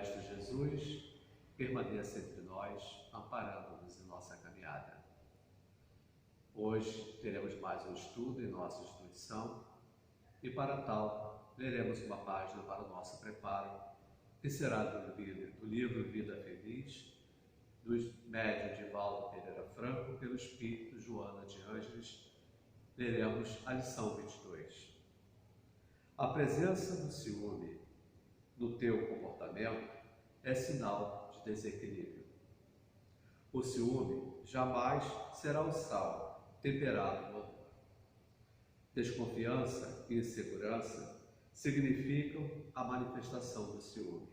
Mestre Jesus, permaneça entre nós, amparando-nos em nossa caminhada. Hoje teremos mais um estudo em nossa instituição e, para tal, leremos uma página para o nosso preparo, que será do livro Vida Feliz, do médium Divaldo Pereira Franco, pelo Espírito Joana de Ângeles. Leremos a lição 22. A presença do ciúme no teu comportamento é sinal de desequilíbrio. O ciúme jamais será o sal temperado no amor. Desconfiança e insegurança significam a manifestação do ciúme.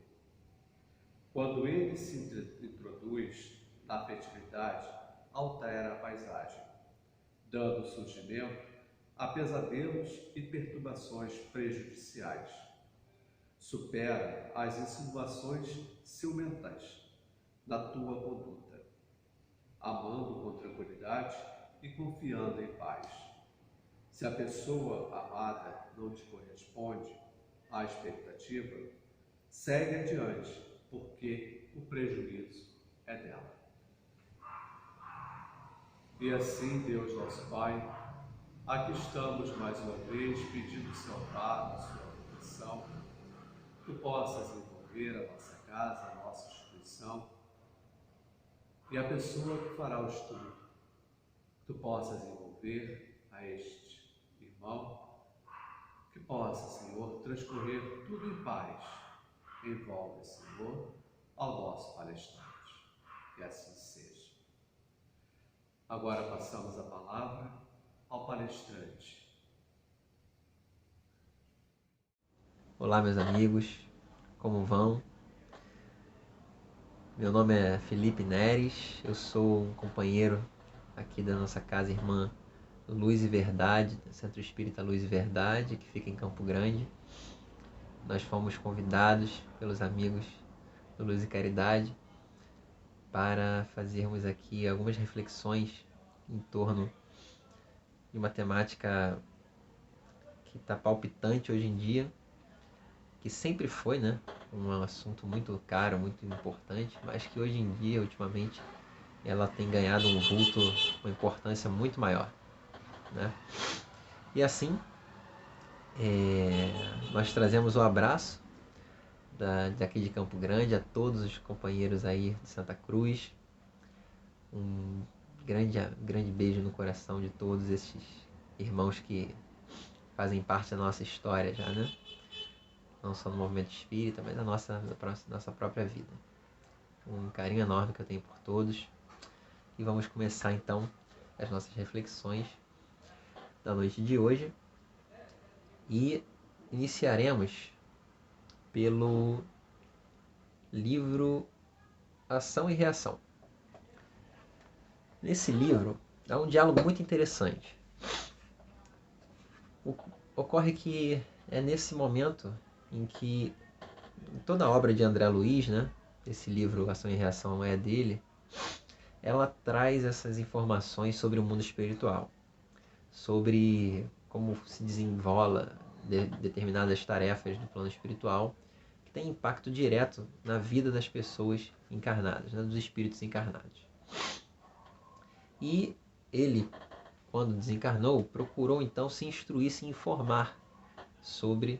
Quando ele se introduz na afetividade, altera a paisagem, dando surgimento a pesadelos e perturbações prejudiciais. Supera as insinuações ciumentas na tua conduta, amando com tranquilidade e confiando em paz. Se a pessoa amada não te corresponde à expectativa, segue adiante, porque o prejuízo é dela. E assim, Deus nosso Pai, aqui estamos mais uma vez pedindo o seu amparo, sua proteção, que tu possas envolver a nossa casa, a nossa instituição e a pessoa que fará o estudo, que tu possas envolver a este irmão, que possa, Senhor, transcorrer tudo em paz. Envolve, Senhor, ao nosso palestrante. Que assim seja. Agora passamos a palavra ao palestrante. Olá, meus amigos, como vão? Meu nome é Felipe Neres, eu sou um companheiro aqui da nossa casa irmã Luz e Verdade, do Centro Espírita Luz e Verdade, que fica em Campo Grande. Nós fomos convidados pelos amigos do Luz e Caridade para fazermos aqui algumas reflexões em torno de uma temática que está palpitante hoje em dia, que sempre foi, né, um assunto muito caro, muito importante, mas que hoje em dia, ultimamente, ela tem ganhado um vulto, uma importância muito maior, né? E assim, nós trazemos o abraço daqui de Campo Grande a todos os companheiros aí de Santa Cruz, um grande beijo no coração de todos esses irmãos que fazem parte da nossa história já, né? Não só no movimento espírita, mas da nossa própria vida. Um carinho enorme que eu tenho por todos. E vamos começar então as nossas reflexões da noite de hoje. E iniciaremos pelo livro Ação e Reação. Nesse livro há um diálogo muito interessante. Ocorre que é nesse momento em que toda a obra de André Luiz, né, esse livro Ação e Reação é dele, ela traz essas informações sobre o mundo espiritual, sobre como se desenrola determinadas tarefas do plano espiritual que tem impacto direto na vida das pessoas encarnadas, né, dos espíritos encarnados. E ele, quando desencarnou, procurou então se instruir, se informar sobre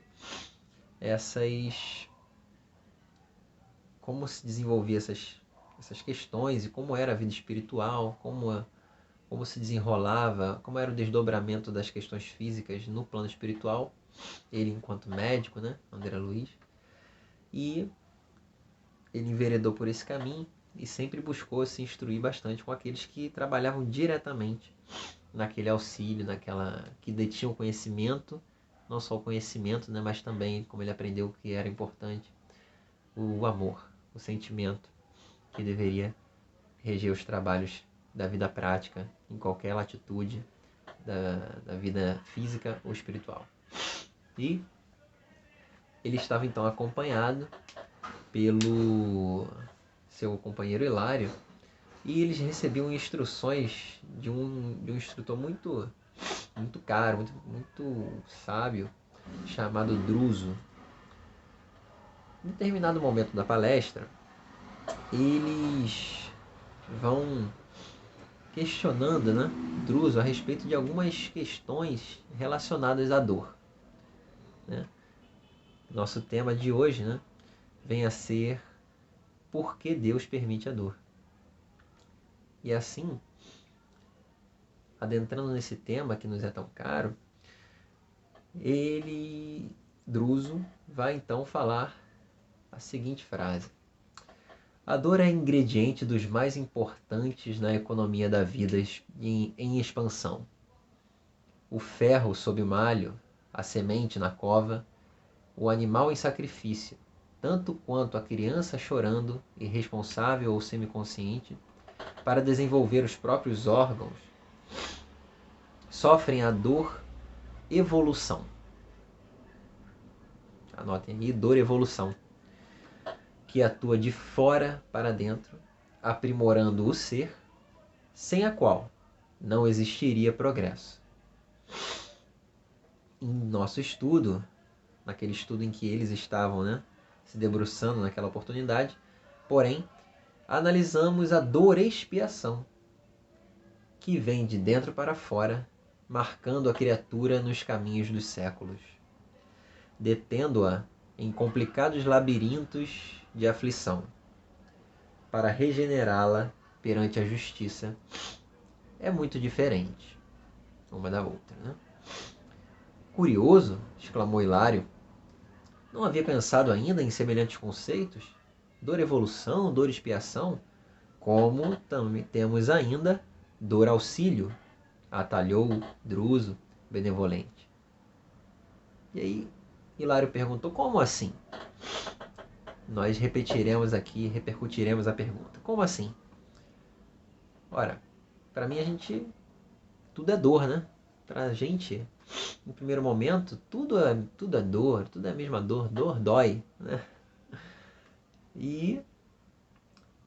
como se desenvolvia essas questões e como era a vida espiritual, como se desenrolava, como era o desdobramento das questões físicas no plano espiritual, ele enquanto médico, né, André Luiz, e ele enveredou por esse caminho e sempre buscou se instruir bastante com aqueles que trabalhavam diretamente naquele auxílio, que detinham conhecimento, não só o conhecimento, né, mas também, como ele aprendeu que era importante, o amor, o sentimento que deveria reger os trabalhos da vida prática em qualquer latitude da vida física ou espiritual. E ele estava então acompanhado pelo seu companheiro Hilário, e eles recebiam instruções de um instrutor muito caro, muito sábio, chamado Druso. Em determinado momento da palestra, eles vão questionando, né, Druso a respeito de algumas questões relacionadas à dor, né? Nosso tema de hoje, né, vem a ser por que Deus permite a dor. E assim, adentrando nesse tema que nos é tão caro, Druso, vai então falar a seguinte frase: a dor é ingrediente dos mais importantes na economia da vida em expansão. O ferro sob o malho, a semente na cova, o animal em sacrifício, tanto quanto a criança chorando, irresponsável ou semiconsciente, para desenvolver os próprios órgãos, sofrem a dor evolução. Anotem aí, dor evolução, que atua de fora para dentro, aprimorando o ser, sem a qual não existiria progresso. Em nosso estudo, naquele estudo em que eles estavam, né, se debruçando naquela oportunidade, porém, analisamos a dor-expiação, que vem de dentro para fora, marcando a criatura nos caminhos dos séculos, detendo-a em complicados labirintos de aflição, para regenerá-la perante a justiça. É muito diferente uma da outra, né? Curioso, exclamou Hilário, não havia pensado ainda em semelhantes conceitos? Dor evolução, dor expiação, como também temos ainda dor auxílio, atalhou Druso, benevolente. E aí Hilário perguntou, como assim? Nós repercutiremos a pergunta. Como assim? Ora, para mim tudo é dor, né? Para a gente, no primeiro momento, tudo é dor, tudo é a mesma dor, dor dói, né? E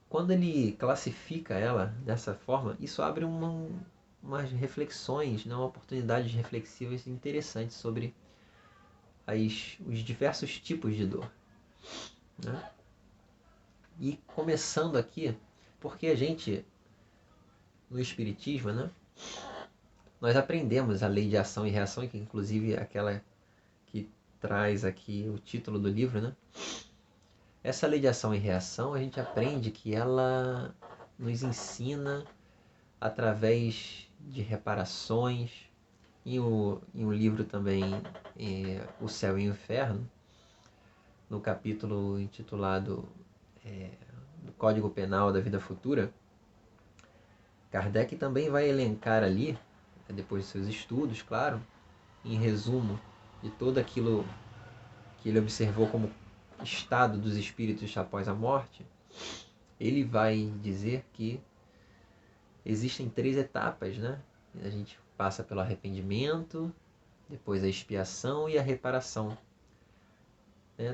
quando ele classifica ela dessa forma, isso abre umas reflexões, né? Oportunidades reflexivas interessantes sobre os diversos tipos de dor, né? E começando aqui, porque a gente, no Espiritismo, né, nós aprendemos a lei de ação e reação, que inclusive é aquela que traz aqui o título do livro, né? Essa lei de ação e reação, a gente aprende que ela nos ensina através de reparações. Em um livro também, O Céu e o Inferno, no capítulo intitulado do Código Penal da Vida Futura, Kardec também vai elencar ali, depois de seus estudos, claro, em resumo de tudo aquilo que ele observou como estado dos espíritos após a morte, ele vai dizer que existem 3 etapas, né? A gente passa pelo arrependimento, depois a expiação e a reparação.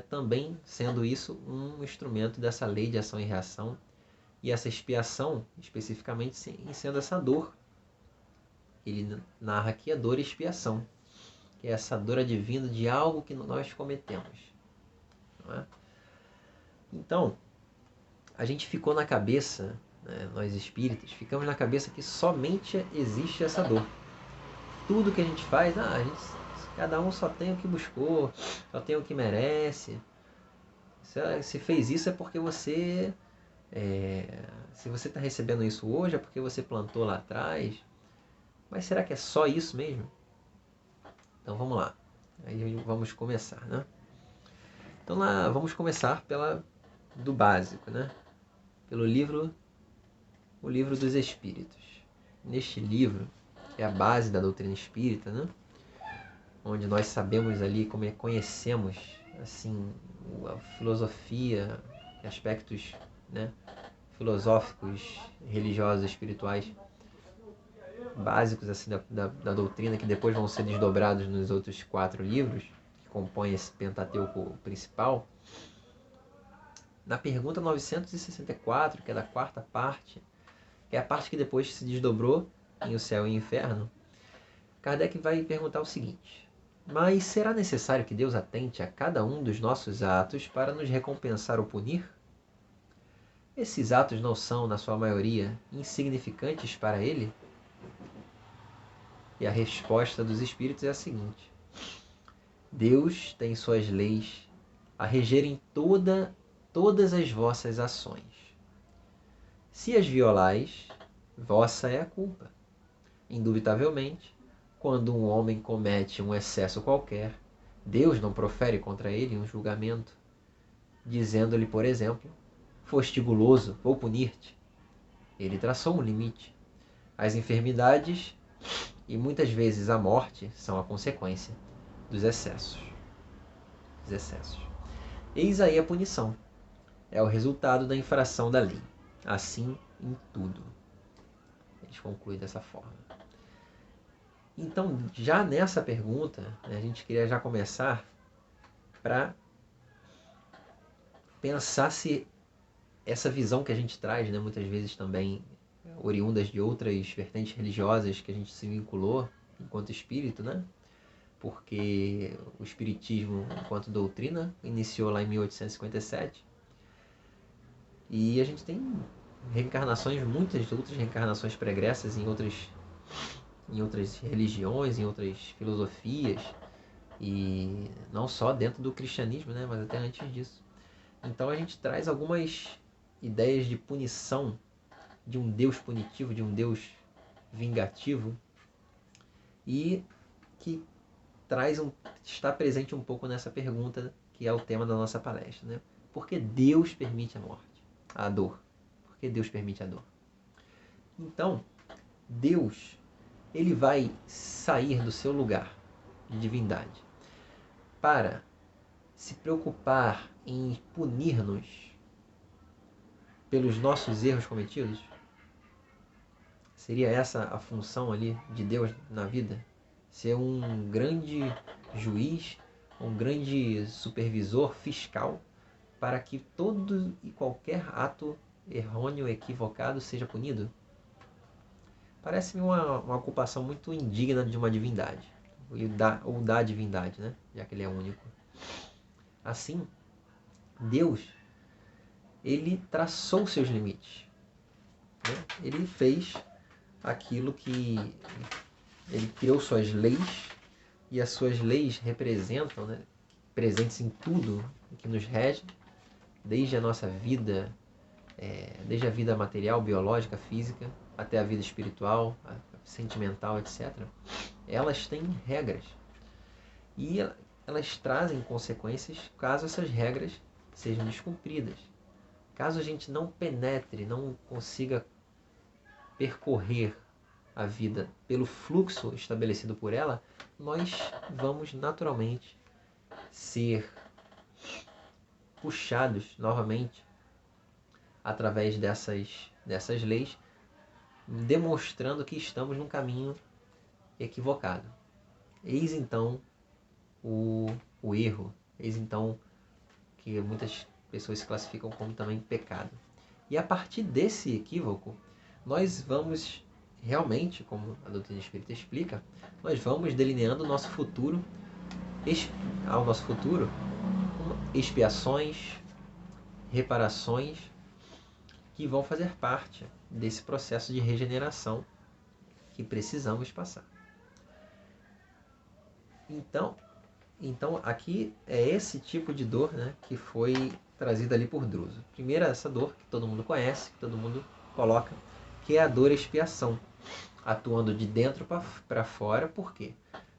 Também sendo isso um instrumento dessa lei de ação e reação, e essa expiação, especificamente, sendo essa dor. Ele narra aqui a dor e expiação, que é essa dor advinda de algo que nós cometemos. Não é? Então, a gente ficou na cabeça, né, nós espíritas, ficamos na cabeça que somente existe essa dor. Tudo que a gente faz, cada um só tem o que buscou, só tem o que merece. Se fez isso é porque você... se você está recebendo isso hoje é porque você plantou lá atrás. Mas será que é só isso mesmo? Então vamos lá. Aí vamos começar, né? Então lá vamos começar do básico, né? Pelo o livro dos Espíritos. Neste livro, que é a base da doutrina espírita, né? Onde nós sabemos ali, conhecemos assim, a filosofia, aspectos, né, filosóficos, religiosos, espirituais básicos assim, da doutrina, que depois vão ser desdobrados nos outros 4 livros que compõem esse Pentateuco principal. Na pergunta 964, que é da 4ª parte, que é a parte que depois se desdobrou em O Céu e o Inferno, Kardec vai perguntar o seguinte: Mas será necessário que Deus atente a cada um dos nossos atos para nos recompensar ou punir? Esses atos não são, na sua maioria, insignificantes para Ele? E a resposta dos Espíritos é a seguinte: Deus tem suas leis a regerem todas as vossas ações. Se as violais, vossa é a culpa. Indubitavelmente, quando um homem comete um excesso qualquer, Deus não profere contra ele um julgamento, dizendo-lhe, por exemplo, foste guloso, vou punir-te. Ele traçou um limite. As enfermidades e muitas vezes a morte são a consequência dos excessos. Eis aí a punição. É o resultado da infração da lei. Assim em tudo. A gente conclui dessa forma. Então, já nessa pergunta, né, a gente queria já começar para pensar se essa visão que a gente traz, né, muitas vezes também oriundas de outras vertentes religiosas que a gente se vinculou enquanto espírito, né? Porque o espiritismo, enquanto doutrina, iniciou lá em 1857 e a gente tem reencarnações, muitas outras reencarnações pregressas em outras religiões, em outras filosofias, e não só dentro do cristianismo, né, mas até antes disso. Então a gente traz algumas ideias de punição, de um Deus punitivo, de um Deus vingativo, e que está presente um pouco nessa pergunta que é o tema da nossa palestra, né? Por que Deus permite a morte, a dor? Por que Deus permite a dor? Então, Deus, ele vai sair do seu lugar de divindade para se preocupar em punir-nos pelos nossos erros cometidos? Seria essa a função ali de Deus na vida? Ser um grande juiz, um grande supervisor fiscal para que todo e qualquer ato errôneo, equivocado seja punido? Parece-me uma ocupação muito indigna de uma divindade, ou da divindade, né? Já que ele é único. Assim, Deus, ele traçou seus limites, né? Ele fez aquilo que ele criou suas leis, e as suas leis representam, né, presentes em tudo que nos rege, desde a nossa vida, desde a vida material, biológica, física, até a vida espiritual, sentimental, etc. Elas têm regras. E elas trazem consequências caso essas regras sejam descumpridas. Caso a gente não penetre, não consiga percorrer a vida pelo fluxo estabelecido por ela, nós vamos naturalmente ser puxados novamente através dessas leis, demonstrando que estamos num caminho equivocado. Eis então o erro, eis então que muitas pessoas se classificam como também pecado. E a partir desse equívoco, nós vamos realmente, como a doutrina espírita explica, nós vamos delineando ao nosso futuro expiações, reparações que vão fazer parte desse processo de regeneração que precisamos passar. Então aqui é esse tipo de dor, né, que foi trazida ali por Druso. Primeiro, essa dor que todo mundo conhece, que todo mundo coloca, que é a dor expiação, atuando de dentro para fora. Por quê?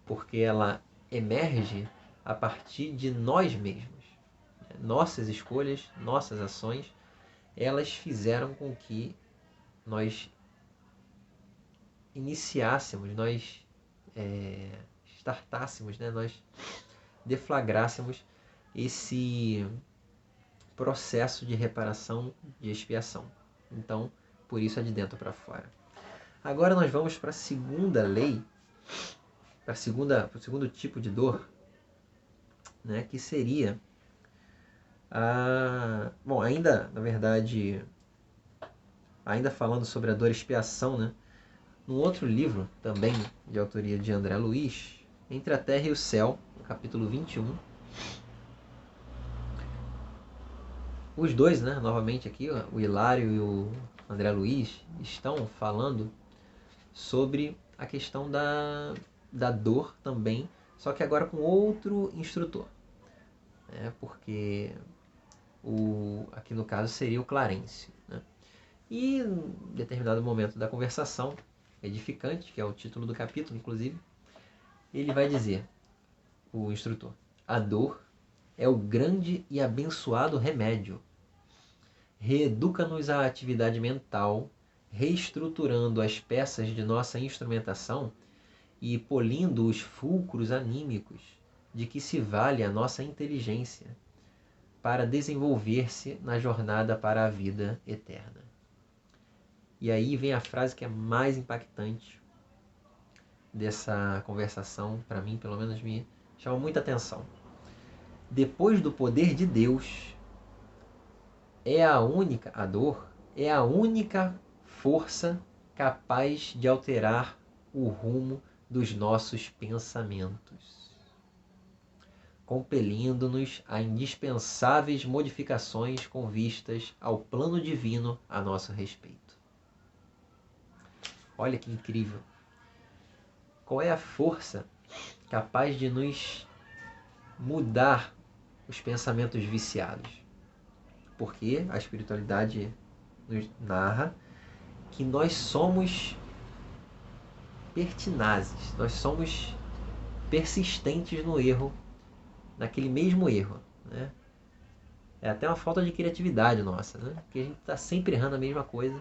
Porque ela emerge a partir de nós mesmos. Nossas escolhas, nossas ações, elas fizeram com que nós iniciássemos, nós startássemos, né? Nós deflagrássemos esse processo de reparação, de expiação. Então, por isso é de dentro para fora. Agora nós vamos para a segunda lei, para o segundo tipo de dor, né? Que seria bom, ainda, na verdade, ainda falando sobre a dor expiação, né? Num outro livro, também de autoria de André Luiz, Entre a Terra e o Céu, no capítulo 21. Os dois, né, novamente aqui, o Hilário e o André Luiz, estão falando sobre a questão da dor também, só que agora com outro instrutor. Porque aqui no caso seria o Clarencio. Né? E em determinado momento da conversação, edificante, que é o título do capítulo, inclusive, ele vai dizer, o instrutor, a dor é o grande e abençoado remédio. Reeduca-nos à atividade mental, reestruturando as peças de nossa instrumentação e polindo os fulcros anímicos de que se vale a nossa inteligência para desenvolver-se na jornada para a vida eterna. E aí vem a frase que é mais impactante dessa conversação, para mim, pelo menos, me chama muita atenção. Depois do poder de Deus, a dor é a única força capaz de alterar o rumo dos nossos pensamentos, compelindo-nos a indispensáveis modificações com vistas ao plano divino a nosso respeito. Olha que incrível! Qual é a força capaz de nos mudar os pensamentos viciados? Porque a espiritualidade nos narra que nós somos pertinazes, nós somos persistentes no erro, naquele mesmo erro. Né? É até uma falta de criatividade nossa, né? Porque a gente está sempre errando a mesma coisa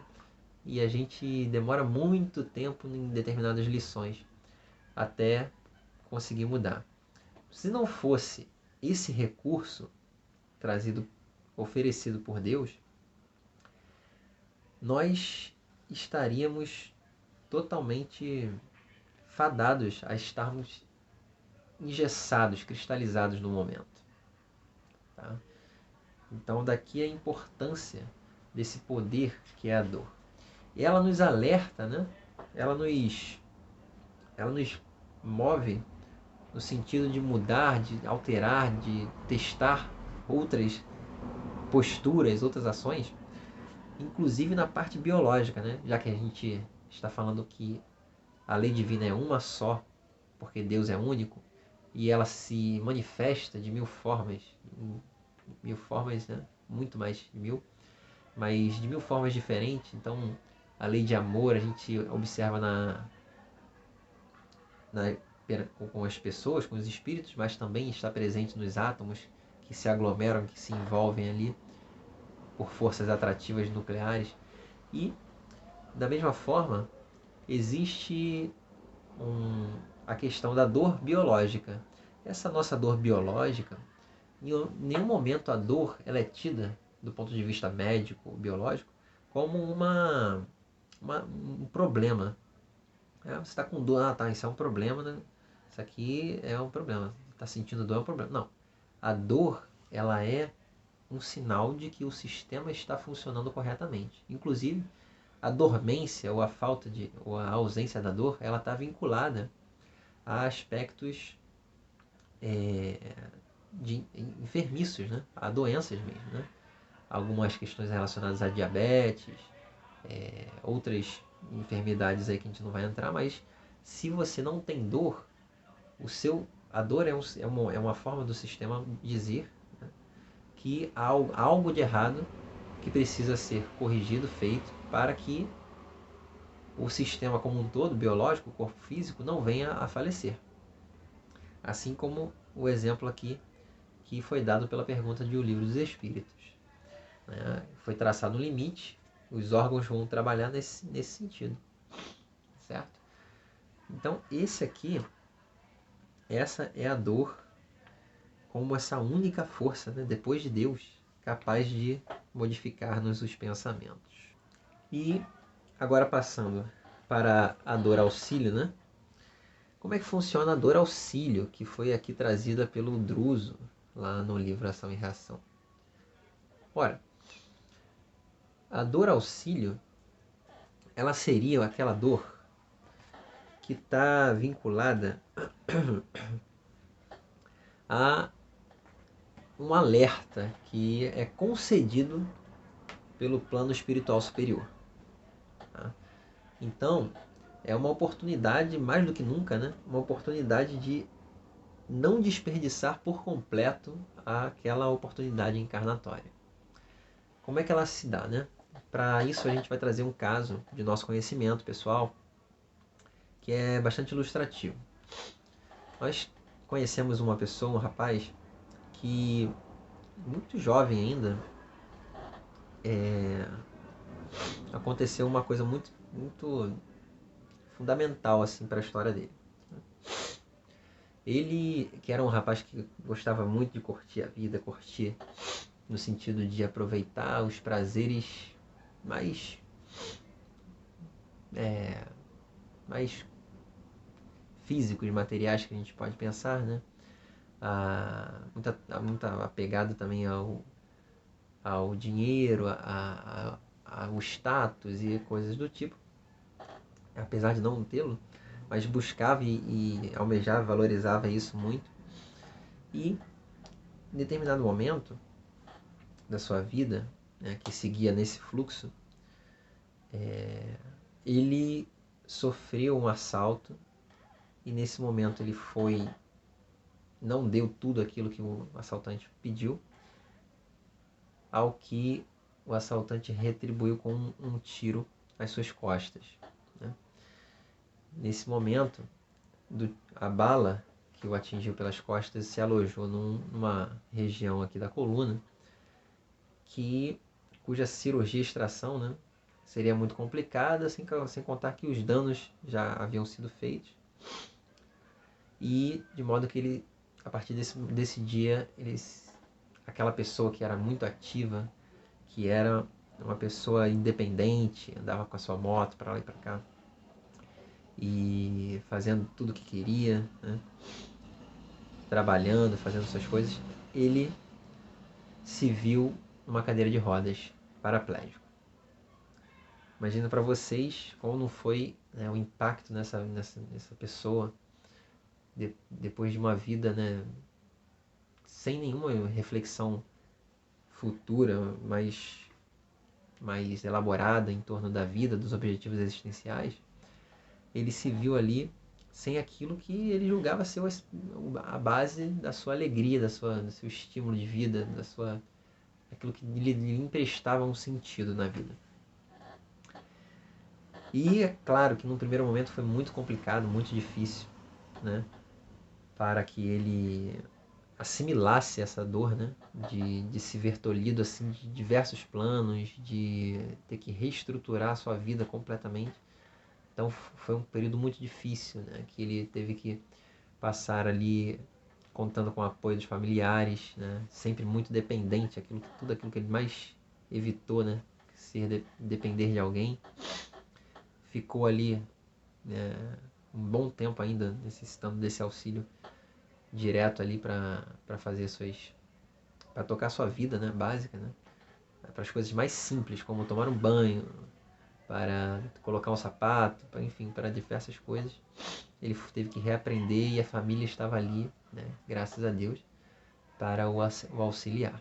e a gente demora muito tempo em determinadas lições até conseguir mudar. Se não fosse esse recurso oferecido por Deus, nós estaríamos totalmente fadados a estarmos engessados, cristalizados no momento. Tá? Então daqui a importância desse poder que é a dor. E ela nos alerta, né? ela nos move no sentido de mudar, de alterar, de testar outras posturas, outras ações, inclusive na parte biológica, né? Já que a gente está falando que a lei divina é uma só, porque Deus é único, e ela se manifesta de mil formas, né? Muito mais de mil, mas de mil formas diferentes. Então, a lei de amor a gente observa com as pessoas, com os espíritos, mas também está presente nos átomos que se aglomeram, que se envolvem ali por forças atrativas nucleares. E, da mesma forma, existe a questão da dor biológica. Essa nossa dor biológica, em nenhum momento a dor ela é tida, do ponto de vista médico, biológico, como um problema. Você está com dor, tá, isso é um problema, né? Isso aqui é um problema. Está sentindo dor, é um problema. Não. A dor, ela é um sinal de que o sistema está funcionando corretamente. Inclusive, a dormência ou ou a ausência da dor, ela está vinculada a aspectos de enfermícios, né? A doenças mesmo, né? Algumas questões relacionadas a diabetes, outras enfermidades aí que a gente não vai entrar, mas se você não tem dor, a dor é uma forma do sistema dizer, né, que há algo de errado que precisa ser corrigido, feito, para que o sistema como um todo, biológico, o corpo físico, não venha a falecer. Assim como o exemplo aqui que foi dado pela pergunta de O Livro dos Espíritos. Né? Foi traçado um limite, os órgãos vão trabalhar nesse sentido. Certo? Então, essa é a dor como essa única força, né, depois de Deus, capaz de modificar-nos os pensamentos. E agora passando para a dor auxílio, né? Como é que funciona a dor auxílio, que foi aqui trazida pelo Druso, lá no livro Ação e Reação? Ora, a dor auxílio, ela seria aquela dor que está vinculada há um alerta que é concedido pelo plano espiritual superior. Tá? Então, é uma oportunidade, mais do que nunca, né? Uma oportunidade de não desperdiçar por completo aquela oportunidade encarnatória. Como é que ela se dá, né? Para isso a gente vai trazer um caso de nosso conhecimento pessoal que é bastante ilustrativo. Nós conhecemos uma pessoa, um rapaz, que muito jovem ainda, aconteceu uma coisa muito fundamental assim para a história dele. Ele, que era um rapaz que gostava muito de curtir a vida, curtir no sentido de aproveitar os prazeres mais mais físicos, materiais que a gente pode pensar, né? Muita apegado também ao dinheiro, ao status e coisas do tipo, apesar de não tê-lo, mas buscava e almejava, valorizava isso muito. E em determinado momento da sua vida, né, que seguia nesse fluxo, ele sofreu um assalto e nesse momento ele não deu tudo aquilo que o assaltante pediu, ao que o assaltante retribuiu com um tiro às suas costas. Né? Nesse momento, a bala que o atingiu pelas costas se alojou numa região aqui da coluna, cuja cirurgia e extração, né, seria muito complicada, sem contar que os danos já haviam sido feitos. E de modo que ele, a partir desse dia, aquela pessoa que era muito ativa, que era uma pessoa independente, andava com a sua moto para lá e para cá, e fazendo tudo o que queria, né? Trabalhando, fazendo suas coisas, ele se viu numa cadeira de rodas, paraplégico. Imagina para vocês como não foi, né, o impacto nessa pessoa depois de uma vida, né, sem nenhuma reflexão futura, mais elaborada em torno da vida, dos objetivos existenciais. Ele se viu ali sem aquilo que ele julgava ser a base da sua alegria, do seu estímulo de vida, aquilo que lhe emprestava um sentido na vida. E é claro que num primeiro momento foi muito complicado, muito difícil, né, para que ele assimilasse essa dor, né, de se ver tolhido assim de diversos planos, de ter que reestruturar a sua vida completamente. Então foi um período muito difícil, né, que ele teve que passar ali contando com o apoio dos familiares, né, sempre muito dependente, tudo aquilo que ele mais evitou, né, depender de alguém. Ficou ali, né, um bom tempo ainda necessitando desse auxílio direto ali para fazer para tocar sua vida, né, básica, né, para as coisas mais simples, como tomar um banho, para colocar um sapato, enfim, para diversas coisas. Ele teve que reaprender e a família estava ali, né, graças a Deus, para o auxiliar.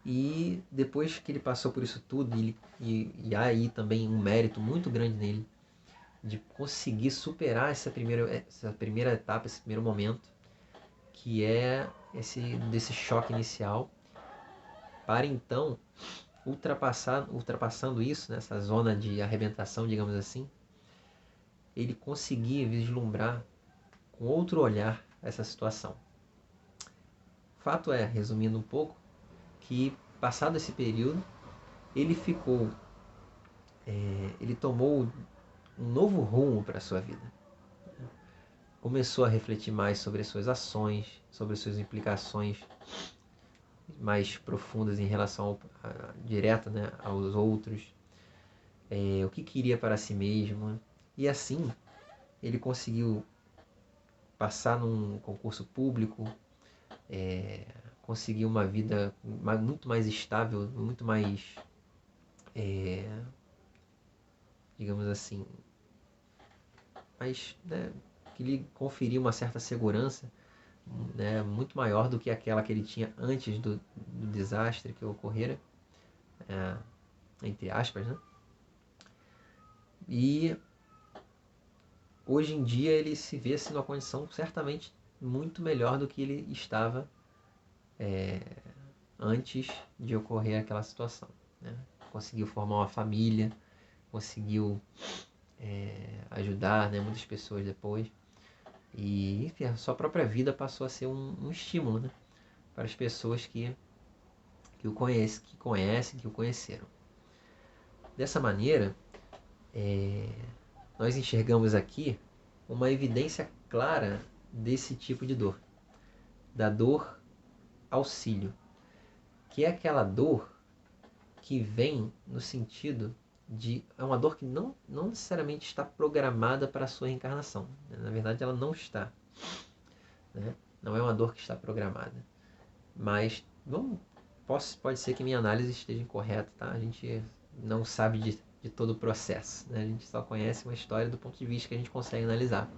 E depois que ele passou por isso tudo, e há aí também um mérito muito grande nele, de conseguir superar essa primeira etapa, esse primeiro momento, que é desse choque inicial, para então, ultrapassando isso, nessa zona de arrebentação, digamos assim, ele conseguir vislumbrar com outro olhar essa situação. Fato é, resumindo um pouco, que passado esse período, ele tomou um novo rumo para a sua vida. Começou a refletir mais sobre as suas ações, sobre as suas implicações mais profundas em relação direta, né, aos outros, o que queria para si mesmo. E assim, ele conseguiu passar num concurso público, conseguir uma vida muito mais estável, muito mais, digamos assim, mais, né, que lhe conferia uma certa segurança, né, muito maior do que aquela que ele tinha antes do desastre que ocorrera, entre aspas, né? E hoje em dia ele se vê assim, numa condição certamente muito melhor do que ele estava antes de ocorrer aquela situação, né? Conseguiu formar uma família, conseguiu ajudar, né, muitas pessoas depois. E, enfim, a sua própria vida passou a ser um estímulo, né, para as pessoas que o conhecem, que o conheceram. Dessa maneira, nós enxergamos aqui uma evidência clara desse tipo de dor, da dor auxílio, que é aquela dor que vem no sentido de... É uma dor que não necessariamente está programada para a sua reencarnação, né? Na verdade, ela não está, né? Não é uma dor que está programada. Mas pode ser que minha análise esteja incorreta, tá? A gente não sabe de todo o processo, né? A gente só conhece uma história do ponto de vista que a gente consegue analisar.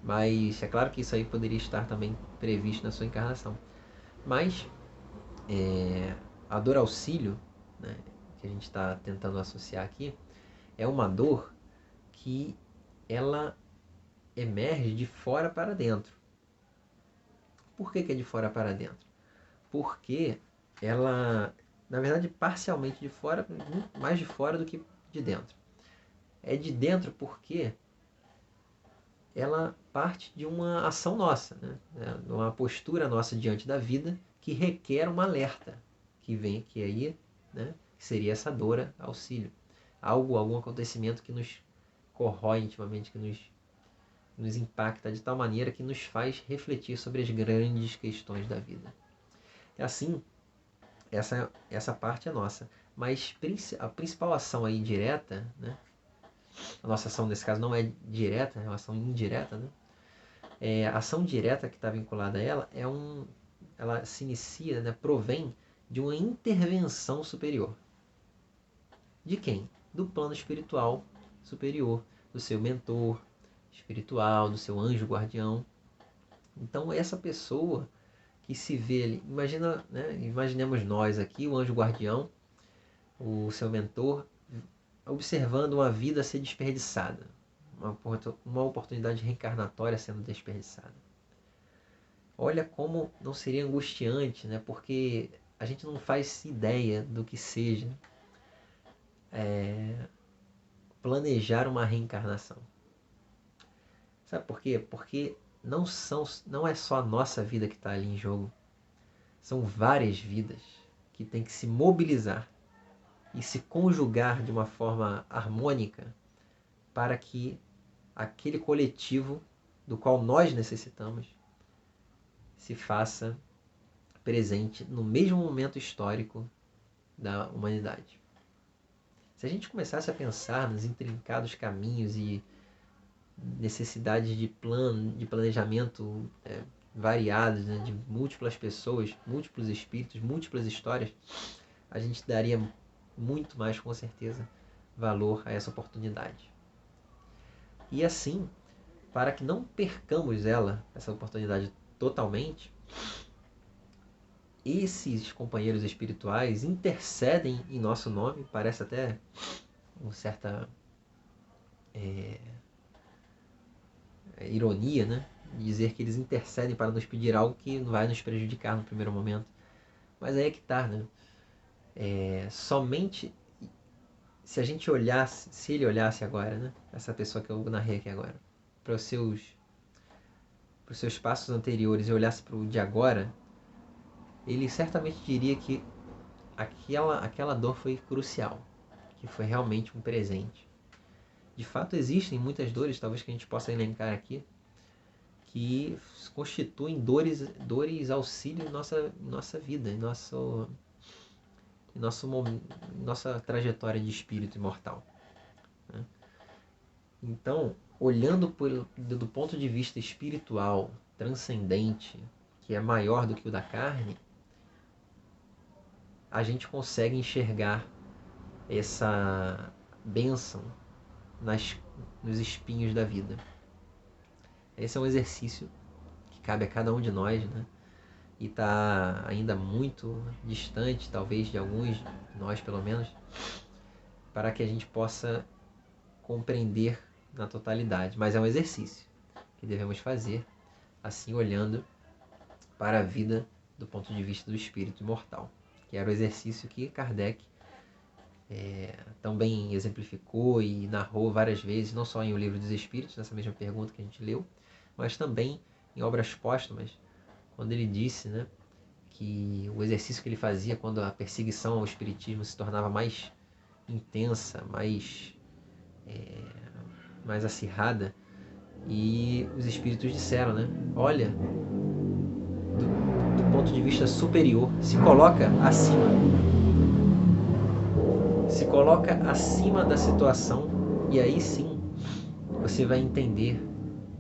Mas é claro que isso aí poderia estar também previsto na sua encarnação. Mas a dor auxílio, né, que a gente está tentando associar aqui, é uma dor que ela emerge de fora para dentro. Por que é de fora para dentro? Porque ela, na verdade, parcialmente de fora, mais de fora do que de dentro. É de dentro porque ela parte de uma ação nossa, né? Uma postura nossa diante da vida que requer um alerta, que aí, né, seria essa dor auxílio. Algum acontecimento que nos corrói intimamente, que nos impacta de tal maneira que nos faz refletir sobre as grandes questões da vida. E assim, essa parte é nossa. Mas a principal ação aí direta, né? A nossa ação nesse caso não é direta, é uma ação indireta, né? A ação direta que está vinculada a ela ela se inicia, né, provém de uma intervenção superior. De quem? Do plano espiritual superior, do seu mentor espiritual, do seu anjo guardião. Então essa pessoa que se vê ali, imaginemos nós aqui, o anjo guardião, o seu mentor, observando uma vida ser desperdiçada, uma oportunidade reencarnatória sendo desperdiçada. Olha como não seria angustiante, né? Porque a gente não faz ideia do que seja planejar uma reencarnação. Sabe por quê? Porque não é só a nossa vida que está ali em jogo. São várias vidas que têm que se mobilizar e se conjugar de uma forma harmônica para que aquele coletivo do qual nós necessitamos se faça presente no mesmo momento histórico da humanidade. Se a gente começasse a pensar nos intrincados caminhos e necessidades de planejamento variados, né, de múltiplas pessoas, múltiplos espíritos, múltiplas histórias, a gente daria muito mais, com certeza, valor a essa oportunidade. E assim, para que não percamos essa oportunidade totalmente, esses companheiros espirituais intercedem em nosso nome, parece até uma certa ironia, né? Dizer que eles intercedem para nos pedir algo que não vai nos prejudicar no primeiro momento. Mas aí é que está, né? Somente se a gente olhasse, se ele olhasse agora, né? Essa pessoa que eu narrei aqui agora, para os seus passos anteriores e olhasse para o de agora, ele certamente diria que aquela dor foi crucial, que foi realmente um presente. De fato, existem muitas dores, talvez que a gente possa elencar aqui, que constituem dores auxílio em nossa vida, em nossa trajetória de espírito imortal, né? Então, olhando do ponto de vista espiritual, transcendente, que é maior do que o da carne, a gente consegue enxergar essa bênção nos espinhos da vida. Esse é um exercício que cabe a cada um de nós, né? E está ainda muito distante, talvez, de alguns de nós, pelo menos, para que a gente possa compreender na totalidade. Mas é um exercício que devemos fazer, assim olhando para a vida do ponto de vista do espírito imortal, que era o exercício que Kardec também exemplificou e narrou várias vezes, não só em O Livro dos Espíritos, nessa mesma pergunta que a gente leu, mas também em obras póstumas, quando ele disse, né, que o exercício que ele fazia quando a perseguição ao espiritismo se tornava mais intensa, mais acirrada, e os espíritos disseram, né, olha, do ponto de vista superior, se coloca acima da situação, e aí sim você vai entender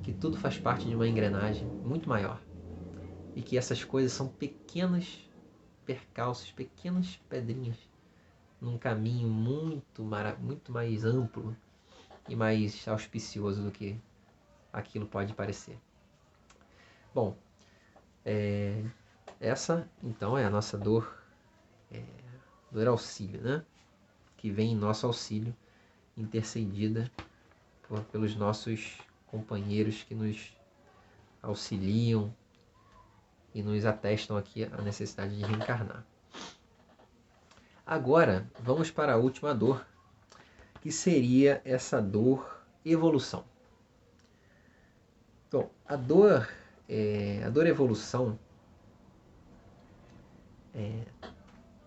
que tudo faz parte de uma engrenagem muito maior e que essas coisas são pequenos percalços, pequenas pedrinhas num caminho muito mais amplo e mais auspicioso do que aquilo pode parecer. Bom, essa então é a nossa dor auxílio, né? Que vem em nosso auxílio, intercedida pelos nossos companheiros que nos auxiliam e nos atestam aqui a necessidade de reencarnar. Agora, vamos para a última dor, que seria essa dor evolução. Então, a dor evolução,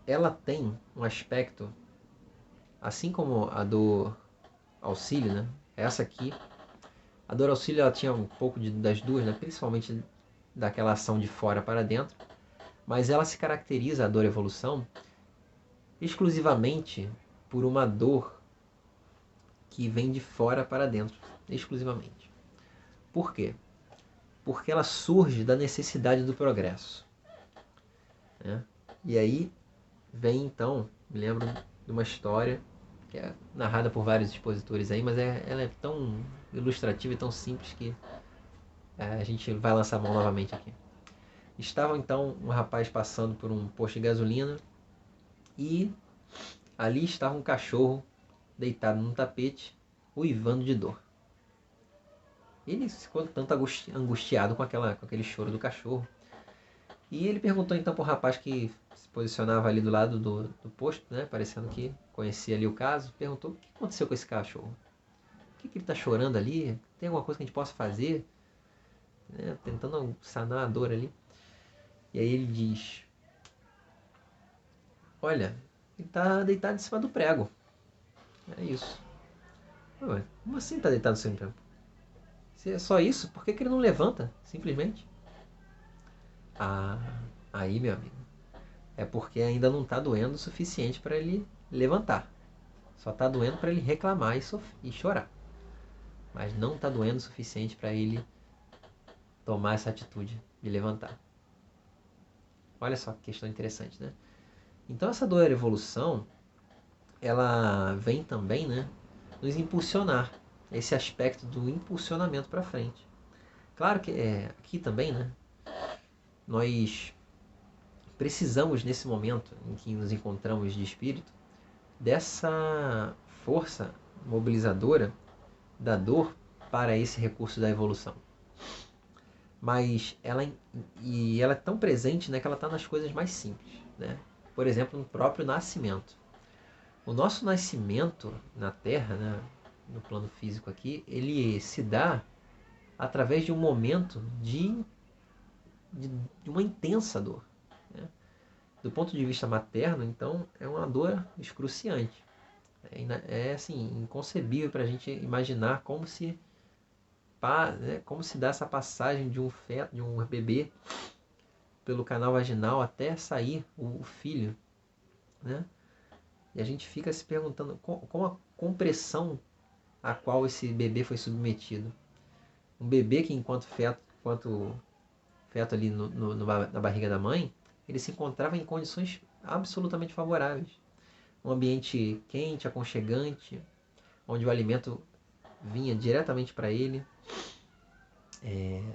ela tem um aspecto, assim como a dor auxílio, né? Essa aqui, a dor auxílio, ela tinha um pouco das duas, né? Principalmente daquela ação de fora para dentro, mas ela se caracteriza, a dor evolução, exclusivamente por uma dor que vem de fora para dentro, exclusivamente. Por quê? Porque ela surge da necessidade do progresso, né? E aí vem então, me lembro de uma história que é narrada por vários expositores aí, mas ela é tão ilustrativa e tão simples que a gente vai lançar a mão novamente aqui. Estava então um rapaz passando por um posto de gasolina e ali estava um cachorro deitado num tapete, uivando de dor. Ele ficou tanto angustiado com aquele choro do cachorro. E ele perguntou então para o rapaz que se posicionava ali do lado do posto, né, parecendo que conhecia ali o caso, perguntou: o que aconteceu com esse cachorro? Por que ele está chorando ali? Tem alguma coisa que a gente possa fazer? Né, tentando sanar a dor ali. E aí ele diz: olha, ele está deitado em cima do prego. É isso. Ué, como assim está deitado em cima do prego? Se é só isso, por que ele não levanta, simplesmente? Ah, aí, meu amigo, é porque ainda não está doendo o suficiente para ele levantar. Só está doendo para ele reclamar e chorar. Mas não está doendo o suficiente para ele tomar essa atitude de levantar. Olha só que questão interessante, né? Então essa dor evolução, ela vem também, né, nos impulsionar. Esse aspecto do impulsionamento para frente. Claro que aqui também, né, nós precisamos, nesse momento em que nos encontramos de espírito, dessa força mobilizadora da dor para esse recurso da evolução. Mas ela é tão presente, né, que ela está nas coisas mais simples, né? Por exemplo, no próprio nascimento. O nosso nascimento na Terra, né, no plano físico aqui, ele se dá através de um momento de uma intensa dor, né? Do ponto de vista materno, então, é uma dor excruciante. É assim, inconcebível para a gente imaginar como se dá essa passagem de um feto, de um bebê pelo canal vaginal até sair o filho, né? E a gente fica se perguntando com a compressão a qual esse bebê foi submetido. Um bebê que enquanto feto ali na barriga da mãe, ele se encontrava em condições absolutamente favoráveis. Um ambiente quente, aconchegante, onde o alimento vinha diretamente para ele.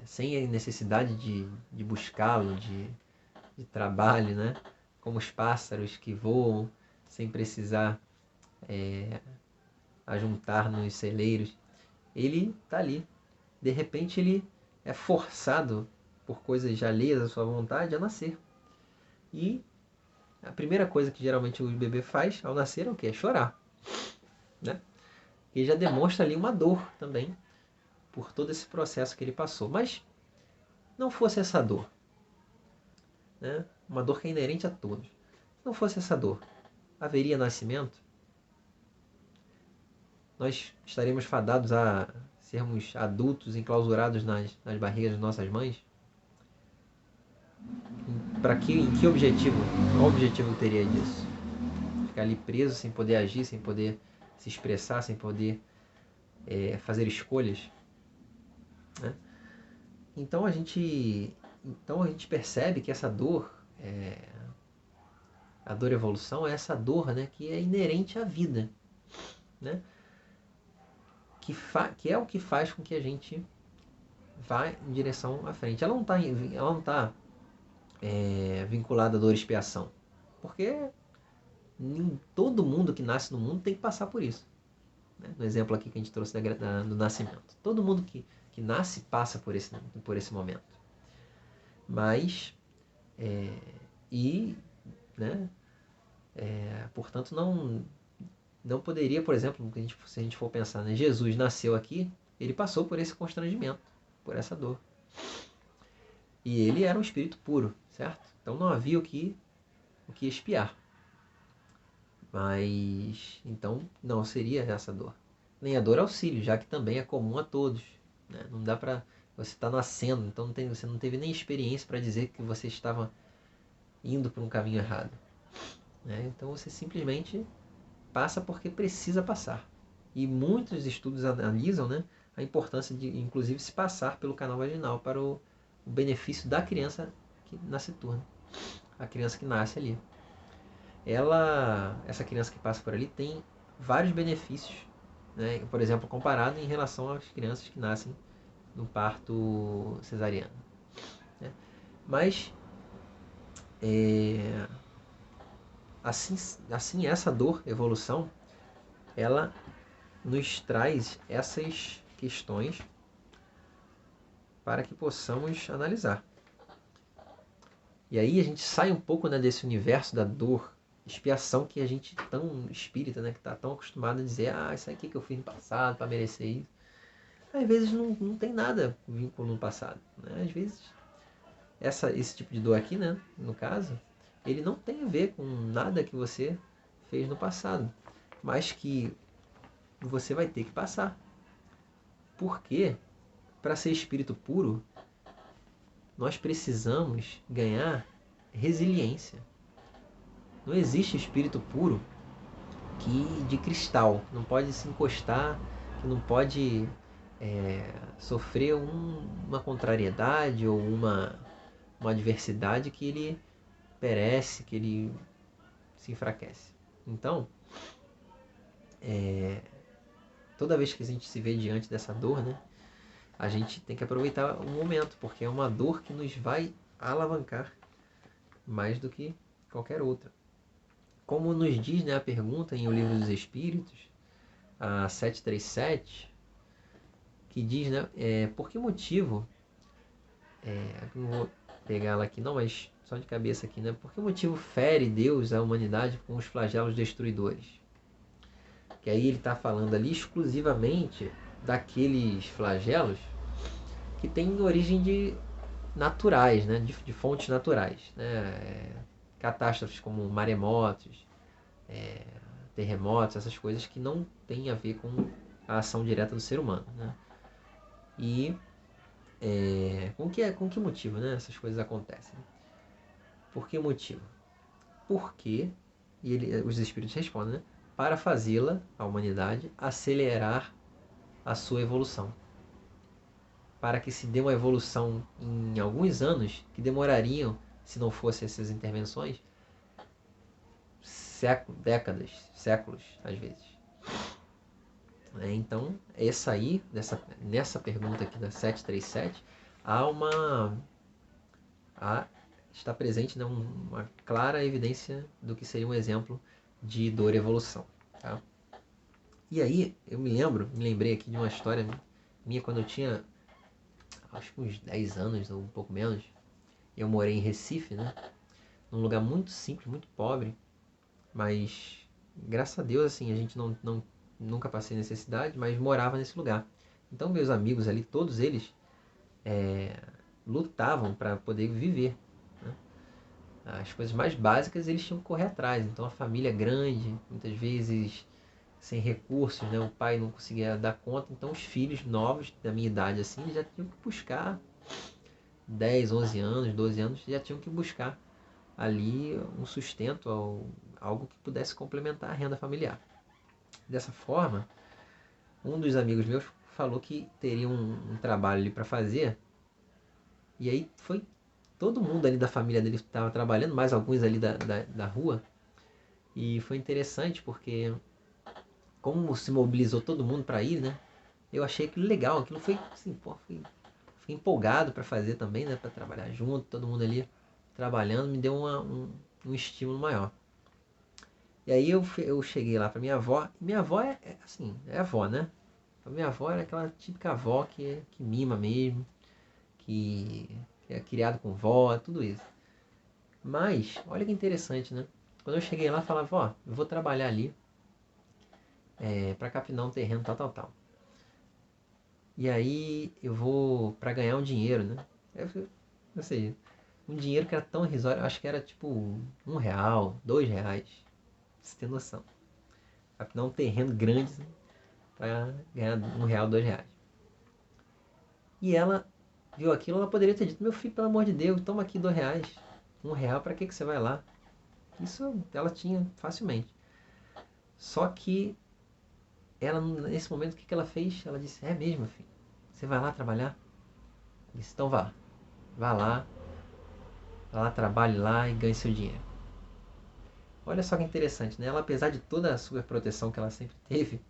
sem a necessidade de buscá-lo, de trabalho, né? Como os pássaros que voam sem precisar ajuntar nos celeiros. Ele está ali. De repente ele é forçado por coisas alheias à sua vontade a nascer. E a primeira coisa que geralmente o bebê faz ao nascer é o quê? É chorar, né? E já demonstra ali uma dor também por todo esse processo que ele passou. Mas não fosse essa dor, né? Uma dor que é inerente a todos. Se não fosse essa dor, haveria nascimento? Nós estaríamos fadados a sermos adultos enclausurados nas barrigas de nossas mães? Em que objetivo? Qual objetivo teria disso? Ficar ali preso, sem poder agir, sem poder se expressar, sem poder fazer escolhas, né? Então a gente percebe que essa dor, a dor evolução, é essa dor, né, que é inerente à vida, né? Que é o que faz com que a gente vá em direção à frente. Ela não tá vinculada à dor e expiação, porque todo mundo que nasce no mundo tem que passar por isso, né? No exemplo aqui que a gente trouxe do nascimento. Todo mundo que nasce passa por esse momento. Mas, né, portanto, não poderia, por exemplo, se a gente for pensar, né, Jesus nasceu aqui, ele passou por esse constrangimento, por essa dor. E ele era um espírito puro, certo? Então não havia o que expiar. Mas, então, não seria essa dor. Nem a dor auxílio, já que também é comum a todos, né? Não dá pra... Você está nascendo, então você não teve nem experiência para dizer que você estava indo por um caminho errado, né? Então você simplesmente passa porque precisa passar. E muitos estudos analisam, né, a importância de, inclusive, se passar pelo canal vaginal para o benefício da criança que nasciturna, a criança que nasce ali. Essa criança que passa por ali tem vários benefícios, né? Por exemplo, comparado em relação às crianças que nascem no parto cesariano, né? Mas assim essa dor, evolução, ela nos traz essas questões para que possamos analisar. E aí a gente sai um pouco, né, desse universo da dor, expiação, que a gente tão espírita, né, que está tão acostumado a dizer, isso aqui que eu fiz no passado para merecer isso. Às vezes não tem nada vínculo no passado, né? Às vezes esse tipo de dor aqui, né, no caso, ele não tem a ver com nada que você fez no passado, mas que você vai ter que passar. Porque, para ser espírito puro, nós precisamos ganhar resiliência. Não existe espírito puro de cristal, não pode se encostar, que não pode sofrer uma contrariedade ou uma adversidade que ele perece, que ele se enfraquece. Então, toda vez que a gente se vê diante dessa dor, né, a gente tem que aproveitar o momento, porque é uma dor que nos vai alavancar mais do que qualquer outra. Como nos diz, né, a pergunta em O Livro dos Espíritos, a 737, que diz, né, por que motivo, não vou pegar ela aqui não, mas só de cabeça aqui, né, por que motivo fere Deus a humanidade com os flagelos destruidores? Que aí ele está falando ali exclusivamente daqueles flagelos que têm origem naturais, né, de fontes naturais, né, catástrofes como maremotos, terremotos, essas coisas que não têm a ver com a ação direta do ser humano, né? E com que motivo, né, essas coisas acontecem? Por que motivo? Porque, os espíritos respondem, né, para fazê-la, a humanidade, acelerar a sua evolução. Para que se dê uma evolução em alguns anos, que demorariam, se não fossem essas intervenções, décadas, séculos, às vezes. Então, nessa pergunta aqui da 737, está presente, né, uma clara evidência do que seria um exemplo de dor e evolução. Tá? E aí, eu me lembrei aqui de uma história minha quando eu tinha, acho que uns 10 anos ou um pouco menos. Eu morei em Recife, né, num lugar muito simples, muito pobre, mas graças a Deus, assim, a gente nunca passei necessidade, mas morava nesse lugar. Então, meus amigos ali, todos eles lutavam para poder viver, né? As coisas mais básicas eles tinham que correr atrás. Então, a família grande, muitas vezes sem recursos, né? O pai não conseguia dar conta. Então, os filhos novos, da minha idade, assim, já tinham que buscar 10, 11 anos, 12 anos, já tinham que buscar ali um sustento, algo que pudesse complementar a renda familiar. Dessa forma, um dos amigos meus falou que teria um trabalho ali para fazer, e aí foi todo mundo ali da família dele que estava trabalhando, mais alguns ali da rua, e foi interessante porque como se mobilizou todo mundo para ir, né? Eu achei aquilo legal, aquilo foi assim, fiquei empolgado para fazer também, né? Para trabalhar junto, todo mundo ali trabalhando, me deu um estímulo maior. E aí eu cheguei lá para minha avó, e minha avó assim, é avó, né? A minha avó era aquela típica avó que mima mesmo, que é criado com vó, tudo isso. Mas, olha que interessante, né? Quando eu cheguei lá, falava, ó, eu vou trabalhar ali para capinar um terreno, tal, tal, tal. E aí eu vou para ganhar um dinheiro, né? Ou seja, um dinheiro que era tão irrisório, acho que era tipo R$1, R$2, pra você ter noção. Capinar um terreno grande, né, para ganhar R$1, R$2. E ela viu aquilo, ela poderia ter dito, meu filho, pelo amor de Deus, toma aqui R$2. R$1, para que você vai lá? Isso ela tinha facilmente. Só que ela, nesse momento, o que ela fez? Ela disse, é mesmo, filho? Você vai lá trabalhar? Eu disse, então vá. Vá lá, trabalhe lá e ganhe seu dinheiro. Olha só que interessante, né? Ela, apesar de toda a super proteção que ela sempre teve,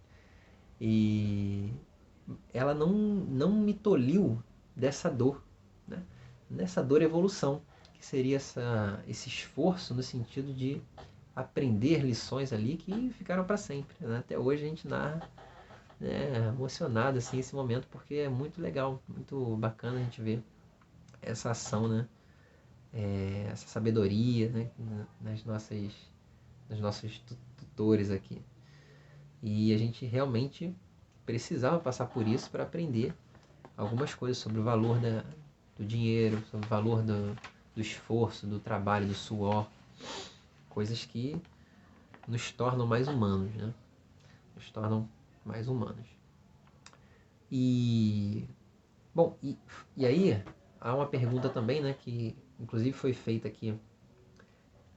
e ela não me tolhiu dessa dor, né? Nessa dor evolução, que seria esse esforço no sentido de aprender lições ali que ficaram para sempre, né? Até hoje a gente narra, né, emocionado assim esse momento, porque é muito legal, muito bacana a gente ver essa ação, né? Essa sabedoria, né? Nos nossos tutores aqui. E a gente realmente precisava passar por isso para aprender algumas coisas sobre o valor do dinheiro, sobre o valor do esforço, do trabalho, do suor, coisas que nos tornam mais humanos, né? Nos tornam mais humanos. E bom, e aí há uma pergunta também, né, que inclusive foi feita aqui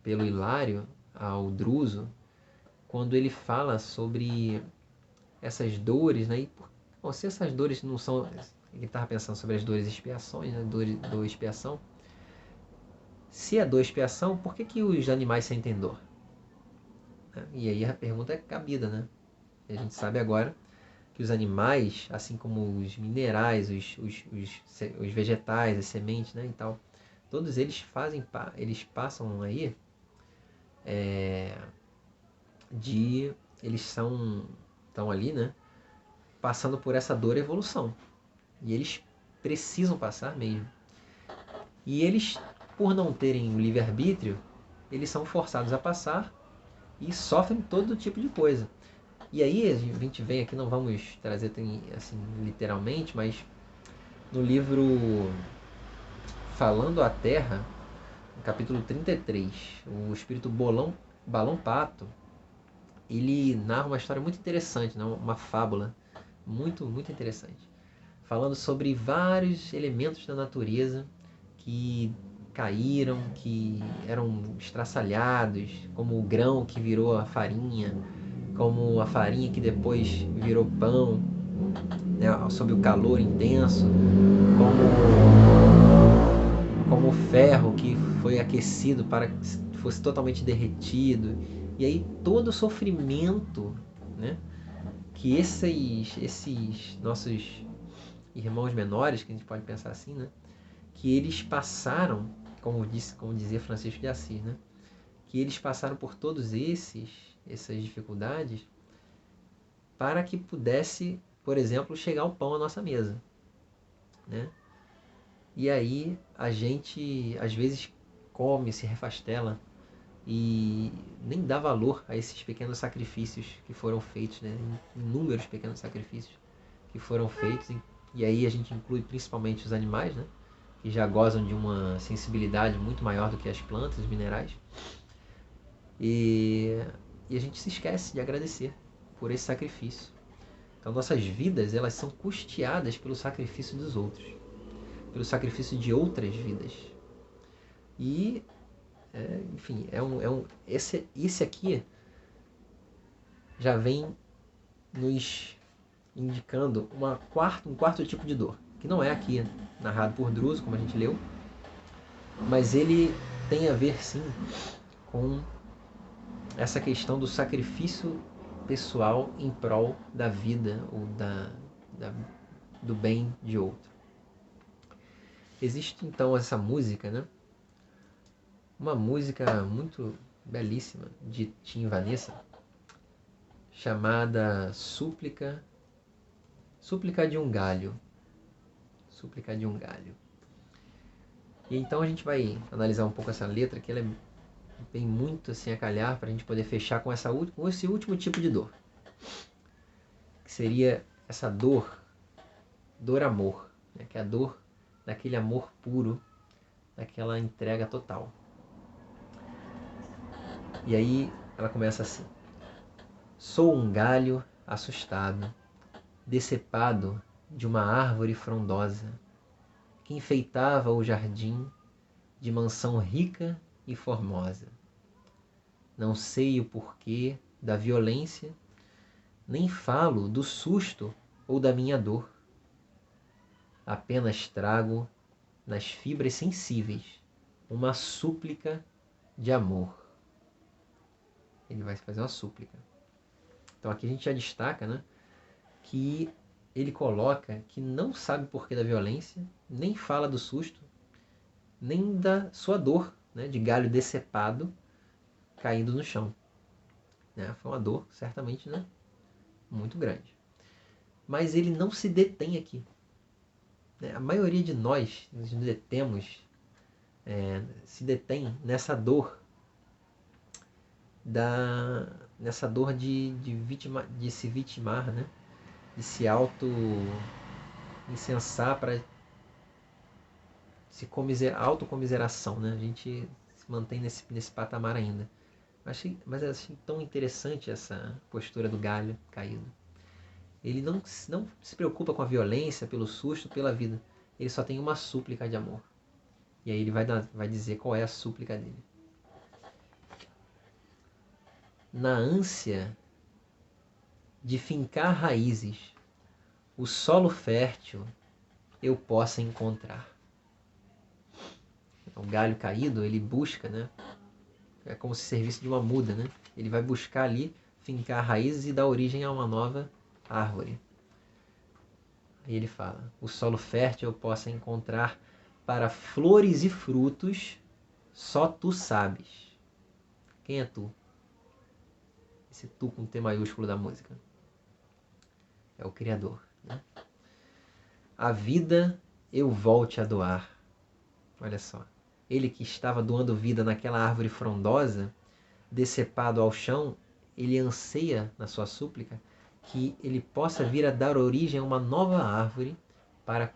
pelo Hilário ao Druso, quando ele fala sobre essas dores, né? Bom, se essas dores não são, ele estava pensando sobre as dores e expiações, né? Dor e expiação. Se é dor e expiação, por que os animais sentem dor? E aí a pergunta é cabida, né? E a gente sabe agora que os animais, assim como os minerais, os vegetais, as sementes, né, e tal, todos eles eles passam aí eles estão ali, né, passando por essa dor e evolução. E eles precisam passar mesmo. E eles, por não terem o livre-arbítrio, eles são forçados a passar e sofrem todo tipo de coisa. E aí a gente vem aqui, não vamos trazer assim literalmente, mas no livro Falando a Terra, no capítulo 33, o espírito Balão Pato, ele narra uma história muito interessante, né? Uma fábula muito, muito interessante, falando sobre vários elementos da natureza que caíram, que eram estraçalhados, como o grão que virou a farinha, como a farinha que depois virou pão, né, sob o calor intenso, como o ferro que foi aquecido para que fosse totalmente derretido. E aí todo o sofrimento, né, que esses nossos irmãos menores, que a gente pode pensar assim, né? Que eles passaram, como dizia Francisco de Assis, né? Que eles passaram por todos essas dificuldades para que pudesse, por exemplo, chegar o pão à nossa mesa, né? E aí a gente às vezes come, se refastela e nem dá valor a esses pequenos sacrifícios que foram feitos, né? Inúmeros pequenos sacrifícios que foram feitos, e aí a gente inclui principalmente os animais, né? Que já gozam de uma sensibilidade muito maior do que as plantas, os minerais. E a gente se esquece de agradecer por esse sacrifício. Então nossas vidas, elas são custeadas pelo sacrifício dos outros, pelo sacrifício de outras vidas. E, enfim, esse aqui já vem nos indicando um quarto tipo de dor, que não é aqui narrado por Druso, como a gente leu, mas ele tem a ver, sim, com essa questão do sacrifício pessoal em prol da vida ou do bem de outro. Existe então essa música, né? Uma música muito belíssima de Tim Vanessa, chamada Súplica de um Galho. Súplica de um Galho. E então a gente vai analisar um pouco essa letra, que ela vem muito assim a calhar para a gente poder fechar com esse último tipo de dor, que seria essa dor-amor, né? Que é a dor daquele amor puro, daquela entrega total. E aí ela começa assim: sou um galho assustado, decepado de uma árvore frondosa, que enfeitava o jardim de mansão rica e formosa. Não sei o porquê da violência, nem falo do susto ou da minha dor. Apenas trago nas fibras sensíveis uma súplica de amor. Ele vai fazer uma súplica. Então aqui a gente já destaca, né, que ele coloca que não sabe o porquê da violência, nem fala do susto, nem da sua dor, né, de galho decepado caindo no chão. Né? Foi uma dor, certamente, né, muito grande. Mas ele não se detém aqui. Né? A maioria de nós nos detemos, se detém nessa dor nessa dor de se vitimar, né? De se incensar para se autocomiseração, né? A gente se mantém nesse patamar ainda. Mas eu achei tão interessante essa postura do galho caído. Ele não se preocupa com a violência, pelo susto, pela vida. Ele só tem uma súplica de amor. E aí ele vai dizer qual é a súplica dele. Na ânsia de fincar raízes, o solo fértil eu possa encontrar. O galho caído, ele busca, né? É como se servisse de uma muda, né? Ele vai buscar ali fincar raízes e dar origem a uma nova árvore. Aí ele fala: o solo fértil eu possa encontrar para flores e frutos, só tu sabes. Quem é tu? Esse tu com T maiúsculo da música. É o Criador. Né? A vida eu volte a doar. Olha só. Ele que estava doando vida naquela árvore frondosa, decepado ao chão, ele anseia na sua súplica que ele possa vir a dar origem a uma nova árvore para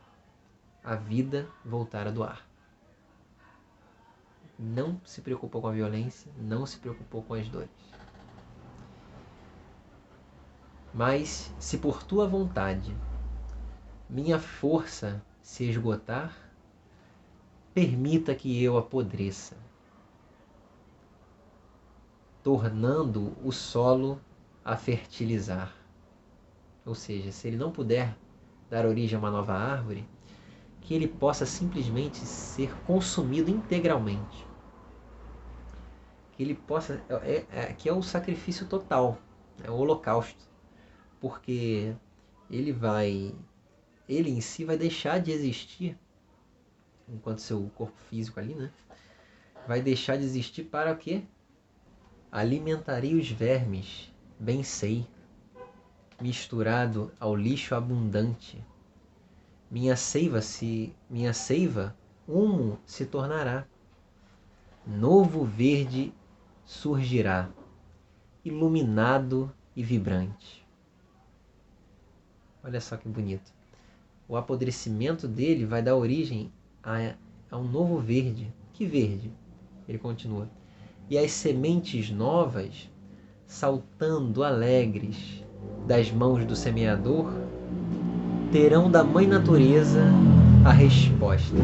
a vida voltar a doar. Não se preocupou com a violência, não se preocupou com as dores. Mas se por tua vontade minha força se esgotar, permita que eu apodreça, tornando o solo a fertilizar. Ou seja, se ele não puder dar origem a uma nova árvore, que ele possa simplesmente ser consumido integralmente. Que ele possa, que é o sacrifício total, é o holocausto. porque ele em si vai deixar de existir, enquanto seu corpo físico ali, né? Vai deixar de existir para o quê? Alimentarei os vermes, bem sei, misturado ao lixo abundante. Minha seiva, humo se tornará. Novo verde surgirá, iluminado e vibrante. Olha só que bonito. O apodrecimento dele vai dar origem a um novo verde. Que verde? Ele continua. E as sementes novas, saltando alegres das mãos do semeador, terão da Mãe Natureza a resposta.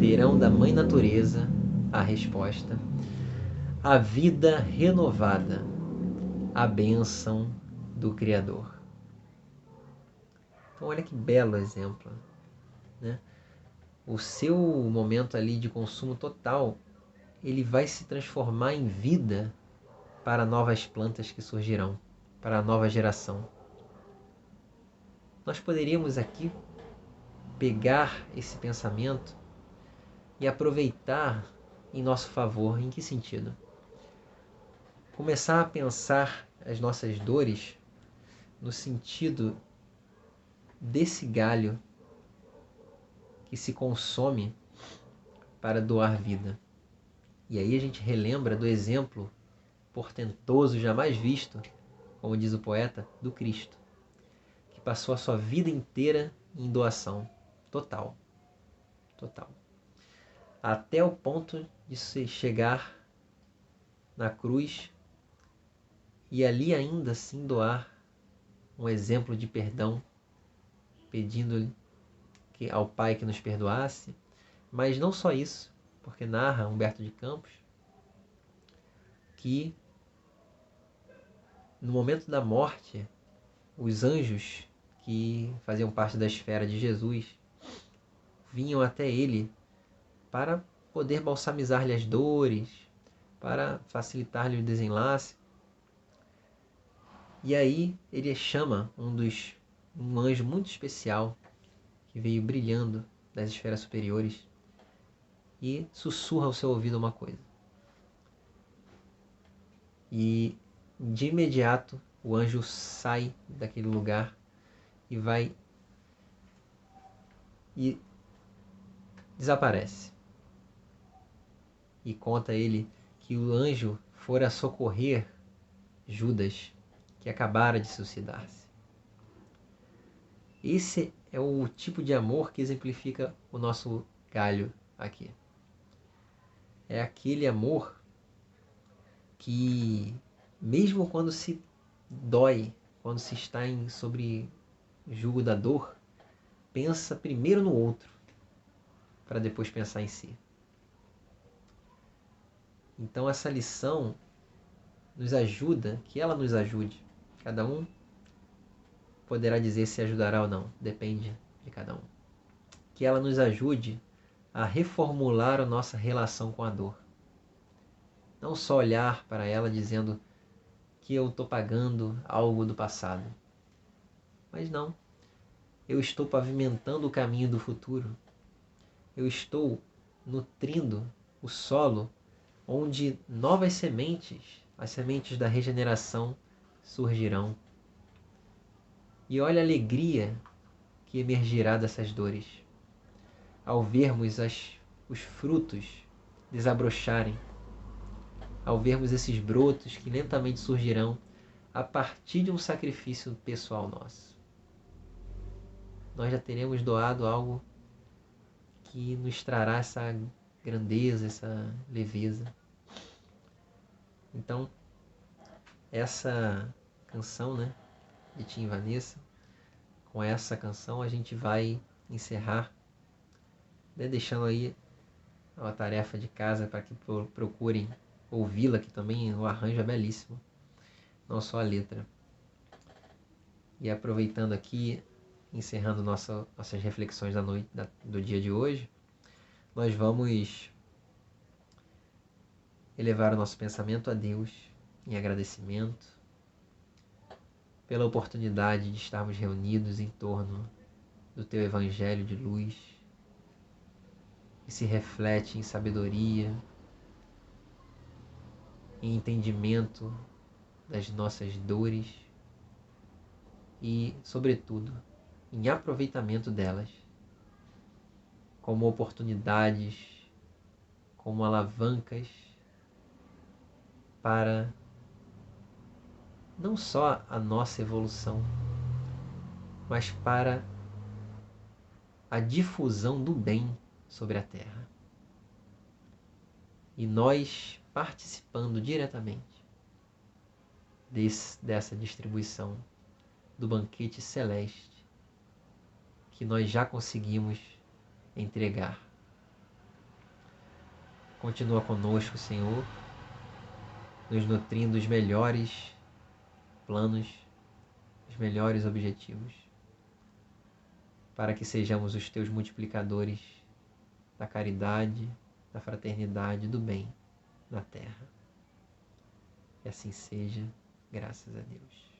Terão da Mãe Natureza a resposta. A vida renovada, a bênção do Criador. Então olha que belo exemplo, né? O seu momento ali de consumo total, ele vai se transformar em vida para novas plantas que surgirão, para a nova geração. Nós poderíamos aqui pegar esse pensamento e aproveitar em nosso favor. Em que sentido? Começar a pensar as nossas dores no sentido desse galho que se consome para doar vida. E aí a gente relembra do exemplo portentoso, jamais visto, como diz o poeta, do Cristo, que passou a sua vida inteira em doação total, até o ponto de se chegar na cruz e ali ainda assim doar um exemplo de perdão, pedindo ao Pai que nos perdoasse. Mas não só isso, porque narra Humberto de Campos que no momento da morte, os anjos que faziam parte da esfera de Jesus vinham até ele para poder balsamizar-lhe as dores, para facilitar-lhe o desenlace. E aí ele chama um anjo muito especial que veio brilhando das esferas superiores e sussurra ao seu ouvido uma coisa. E de imediato o anjo sai daquele lugar e vai e desaparece. E conta ele que o anjo fora socorrer Judas, que acabara de suicidar-se. Esse é o tipo de amor que exemplifica o nosso galho aqui. É aquele amor que, mesmo quando se dói, quando se está sobre jugo da dor, pensa primeiro no outro, para depois pensar em si. Então essa lição nos ajuda, que ela nos ajude. Cada um poderá dizer se ajudará ou não, depende de cada um. Que ela nos ajude a reformular a nossa relação com a dor. Não só olhar para ela dizendo que eu estou pagando algo do passado. Mas não. Eu estou pavimentando o caminho do futuro. Eu estou nutrindo o solo onde novas sementes, as sementes da regeneração, surgirão. E olha a alegria que emergirá dessas dores, ao vermos os frutos desabrocharem, ao vermos esses brotos que lentamente surgirão a partir de um sacrifício pessoal nosso. Nós já teremos doado algo que nos trará essa grandeza, essa leveza. Então, essa canção, né, de Tim e Vanessa, com essa canção a gente vai encerrar, né, deixando aí uma tarefa de casa para que procurem ouvi-la, que também o arranjo é belíssimo, não só a letra. E aproveitando aqui, encerrando nossas reflexões da noite, do dia de hoje, nós vamos elevar o nosso pensamento a Deus em agradecimento pela oportunidade de estarmos reunidos em torno do Teu Evangelho de luz, que se reflete em sabedoria, em entendimento das nossas dores e, sobretudo, em aproveitamento delas como oportunidades, como alavancas para não só a nossa evolução, mas para a difusão do bem sobre a Terra. E nós participando diretamente dessa distribuição do banquete celeste que nós já conseguimos entregar. Continua conosco, Senhor, nos nutrindo os melhores planos, os melhores objetivos, para que sejamos os Teus multiplicadores da caridade, da fraternidade, do bem na Terra. Que assim seja, graças a Deus.